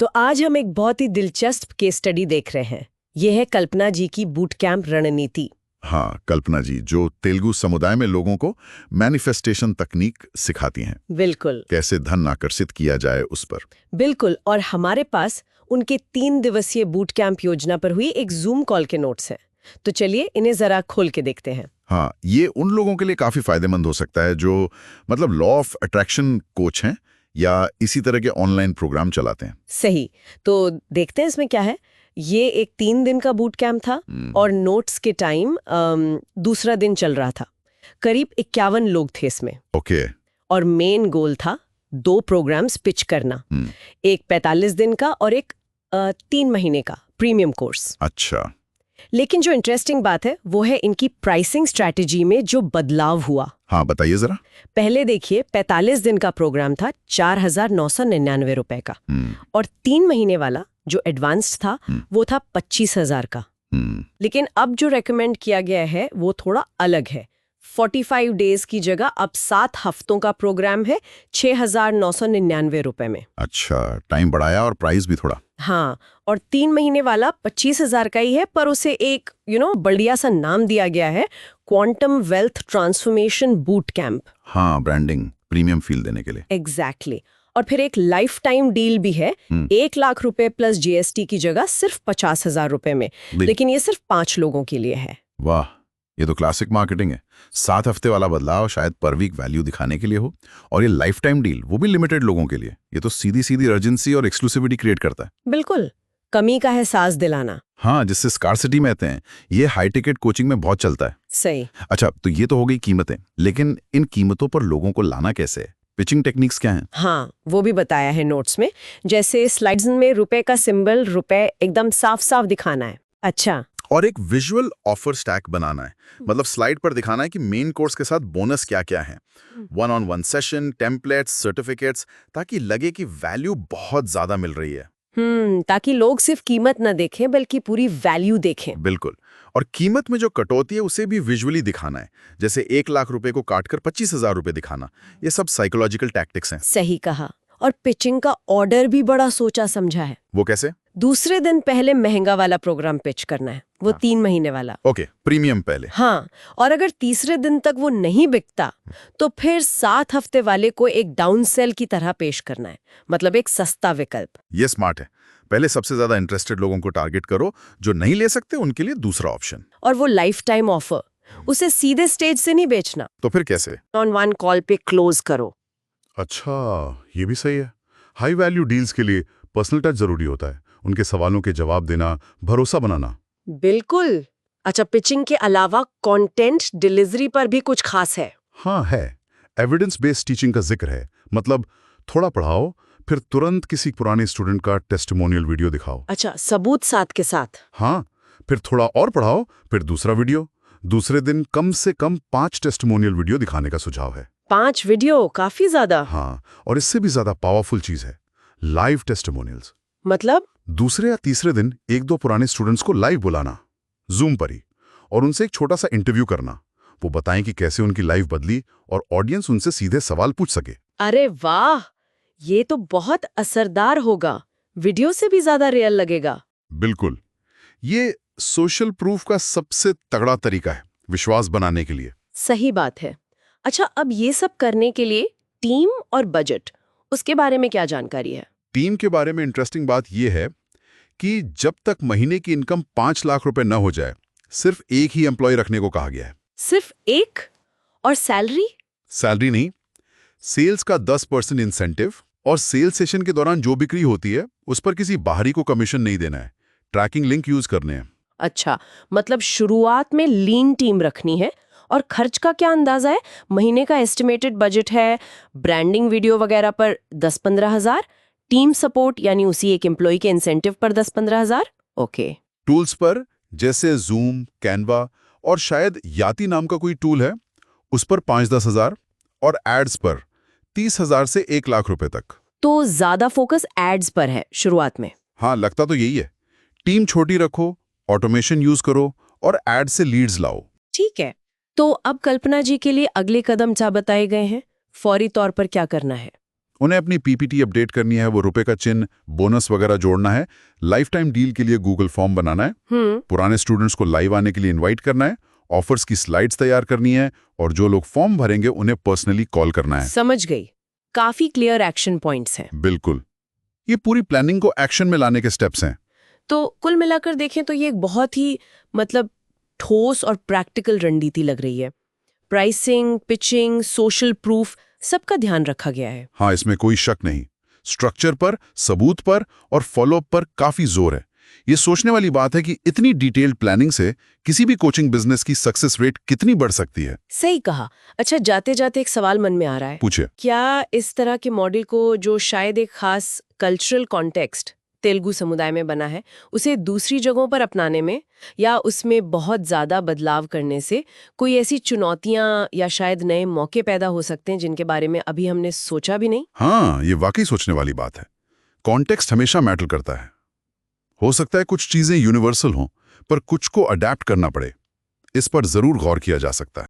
तो आज हम एक बहुत ही दिलचस्प केस स्टडी देख रहे हैं। यह है कल्पना जी की बूट कैंप रणनीति। हाँ, कल्पना जी जो तेलुगु समुदाय में लोगों को मैनिफेस्टेशन तकनीक सिखाती हैं। बिल्कुल कैसे धन आकर्षित किया जाए उस पर। बिल्कुल। और हमारे पास उनके 3 दिवसीय बूट कैंप योजना पर हुई एक जूम कॉल के नोट्स हैं। तो चलिए इन्हें जरा खोल के देखते हैं। हाँ, ये उन लोगों के लिए काफी फायदेमंद हो सकता है जो मतलब लॉ ऑफ अट्रैक्शन कोच हैं या इसी तरह के ऑनलाइन प्रोग्राम चलाते हैं। सही। तो देखते हैं इसमें क्या है। ये एक 3 दिन का बूट कैंप था और नोट्स के टाइम दूसरा दिन चल रहा था। करीब 51 लोग थे इसमें। ओके। और मेन गोल था 2 प्रोग्राम्स पिच करना। एक 45 दिन का और एक 3 महीने का प्रीमियम कोर्स। अच्छा। लेकिन जो इंटरेस्टिंग बात है वो है इनकी प्राइसिंग स्ट्रैटेजी में जो बदलाव हुआ। हाँ, बताइए जरा। पहले देखिए 45 दिन का प्रोग्राम था 4,999 रुपए का और 3 महीने वाला जो एडवांस्ड था वो था 25,000 का। लेकिन अब जो रेकमेंड किया गया है वो थोड़ा अलग है। 45 डेज की जगह अब 7 हफ्तों का प्रोग्राम है 6,999 रुपए में। अच्छा, टाइम बढ़ाया और प्राइस भी थोड़ा। हाँ, और 3 महीने वाला 25,000 का ही है, पर उसे एक बढ़िया सा नाम दिया गया है, quantum wealth transformation boot camp. हाँ, ब्रांडिंग प्रीमियम फील देने के लिए। एग्जैक्टली। और फिर एक लाइफ टाइम डील भी है। 1 लाख रुपए प्लस जीएसटी की जगह सिर्फ 50,000 रुपए में। लेकिन ये सिर्फ 5 लोगों के लिए है। वाह, ये तो क्लासिक मार्केटिंग है। 7 हफ्ते वाला बदलाव शायद पर वीक वैल्यू दिखाने के लिए हो, और ये लाइफ टाइम डील वो भी लिमिटेड लोगों के लिए। ये तो सीधी सीधी अर्जेंसी और एक्सक्लूसिविटी क्रिएट करता है। बिल्कुल, कमी का एहसास दिलाना। हाँ, जिससे स्कार्सिटी में आते हैं। ये हाई टिकट कोचिंग में बहुत चलता है। सही। अच्छा, तो ये तो हो गई कीमतें, लेकिन इन कीमतों पर लोगों को लाना कैसे है? पिचिंग टेक्निक्स क्या हैं? हाँ, वो भी बताया है नोट्स में। जैसे स्लाइड्स में रुपए का सिंबल, रुपए एकदम साफ साफ दिखाना है। अच्छा। और एक विजुअल ऑफर स्टैक बनाना है। मतलब स्लाइड पर दिखाना है कि मेन कोर्स के साथ बोनस क्या क्या है। 1-on-1 सेशन, टेम्पलेट्स, सर्टिफिकेट्स, ताकि लगे कि वैल्यू बहुत ज्यादा मिल रही है। ताकि लोग सिर्फ कीमत न देखें बल्कि पूरी वैल्यू देखें। बिल्कुल। और कीमत में जो कटौती है उसे भी विजुअली दिखाना है। जैसे 1 लाख रुपए को काटकर 25,000 रुपए दिखाना। ये सब साइकोलॉजिकल टैक्टिक्स हैं। सही कहा। और पिचिंग का ऑर्डर भी बड़ा सोचा समझा है। वो कैसे? दूसरे दिन पहले महंगा वाला प्रोग्राम पिच करना है, वो 3 महीने वाला। ओके, प्रीमियम पहले। हाँ, और अगर तीसरे दिन तक वो नहीं बिकता तो फिर 7 हफ्ते वाले को एक डाउन सेल की तरह पेश करना है, मतलब एक सस्ता विकल्प। ये स्मार्ट है। पहले सबसे ज्यादा इंटरेस्टेड लोगों को टारगेट करो, जो नहीं ले सकते उनके लिए दूसरा ऑप्शन। और वो लाइफ टाइम ऑफर, उसे सीधे स्टेज से नहीं बेचना। तो फिर कैसे? ऑन 1 कॉल पे क्लोज करो। अच्छा, ये भी सही है। हाई वैल्यू डील्स के लिए पर्सनल टच जरूरी होता है। उनके सवालों के जवाब देना, भरोसा बनाना। बिल्कुल। अच्छा, पिचिंग के अलावा कंटेंट डिलीवरी पर भी कुछ खास है? हाँ है। एविडेंस बेस्ड टीचिंग का जिक्र है। मतलब थोड़ा पढ़ाओ, फिर तुरंत किसी पुराने स्टूडेंट का टेस्टिमोनियल वीडियो दिखाओ। अच्छा, सबूत साथ के साथ। हाँ, फिर थोड़ा और पढ़ाओ, फिर दूसरा वीडियो। दूसरे दिन कम से कम 5 टेस्टिमोनियल वीडियो दिखाने का सुझाव है। 5 वीडियो काफी ज्यादा। हाँ, और इससे भी ज्यादा पावरफुल चीज है लाइव टेस्टिमोनियल्स। मतलब? दूसरे या तीसरे दिन 1-2 पुराने स्टूडेंट्स को लाइव बुलाना, जूम पर ही, और उनसे एक छोटा सा इंटरव्यू करना। वो बताएं कि कैसे उनकी लाइफ बदली और ऑडियंस उनसे सीधे सवाल पूछ सके। अरे वाह, ये तो बहुत असरदार होगा। वीडियो से भी ज्यादा रियल लगेगा। बिल्कुल। ये सोशल प्रूफ का सबसे तगड़ा तरीका है विश्वास बनाने के लिए। सही बात है। अच्छा, अब ये सब करने के लिए टीम और बजट, उसके बारे में क्या जानकारी है? टीम के बारे में इंटरेस्टिंग बात यह है कि जब तक महीने की इनकम 5 लाख रुपए न हो जाए, सिर्फ एक ही एम्प्लॉय रखने को कहा गया है। सिर्फ एक? और सैलरी? सैलरी नहीं, सेल्स का 10% इंसेंटिव, और सेल्स सेशन के दौरान जो बिक्री होती है उस पर किसी बाहरी को कमीशन नहीं देना है। ट्रैकिंग लिंक यूज करने हैं। अच्छा, मतलब शुरुआत में लीन टीम रखनी है। और खर्च का क्या अंदाजा है? महीने का एस्टिमेटेड बजट है ब्रांडिंग वीडियो वगैरह पर 10-15 हजार, टीम सपोर्ट यानी उसी एक एम्प्लॉय के इंसेंटिव पर 10-15 हजार। ओके। टूल्स पर जैसे जूम, कैनवा और शायद याति नाम का कोई टूल है, उस पर 5-10 हजार, और एड्स पर 30,000 से 1 लाख रुपए तक। तो ज्यादा फोकस एड्स पर है शुरुआत में। हाँ, लगता तो यही है। टीम छोटी रखो, ऑटोमेशन यूज करो और एड से लीड्स लाओ। ठीक है। तो अब कल्पना जी के लिए अगले कदम क्या बताए गए हैं? फौरी तौर पर क्या करना है? उन्हें अपनी पीपीटी अपडेट करनी है, वो रुपए का चिन्ह, बोनस वगैरह जोड़ना है, लाइफ टाइम डील के लिए गूगल फॉर्म बनाना है, पुराने स्टूडेंट्स को लाइव आने के लिए इनवाइट करना है, ऑफर्स की स्लाइड्स तैयार करनी है, और जो लोग फॉर्म भरेंगे उन्हें पर्सनली कॉल करना है। समझ गई। काफी क्लियर एक्शन पॉइंट्स हैं। बिल्कुल, ये पूरी प्लानिंग को एक्शन में लाने के स्टेप्स हैं। तो कुल मिलाकर देखें तो ये एक बहुत ही ठोस और प्रैक्टिकल रणनीति लग रही है। प्राइसिंग, पिचिंग, सोशल प्रूफ, सबका ध्यान रखा गया है। हाँ, इसमें कोई शक नहीं। स्ट्रक्चर पर, सबूत पर और फॉलोअप पर काफी जोर है। ये सोचने वाली बात है कि इतनी डिटेल्ड प्लानिंग से किसी भी कोचिंग बिजनेस की सक्सेस रेट कितनी बढ़ सकती है। सही कहा। अच्छा, जाते जाते एक सवाल मन में आ रहा है। पूछे। क्या इस तरह के मॉडल को, जो शायद एक खास कल्चरल कॉन्टेक्स्ट तेलुगु समुदाय में बना है, उसे दूसरी जगहों पर अपनाने में या उसमें बहुत ज्यादा बदलाव करने से कोई ऐसी चुनौतियां या शायद नए मौके पैदा हो सकते हैं जिनके बारे में अभी हमने सोचा भी नहीं? हाँ, ये वाकई सोचने वाली बात है। कॉन्टेक्स्ट हमेशा मैटर करता है। हो सकता है कुछ चीजें यूनिवर्सल हों, पर कुछ को अडैप्ट करना पड़े। इस पर जरूर गौर किया जा सकता है।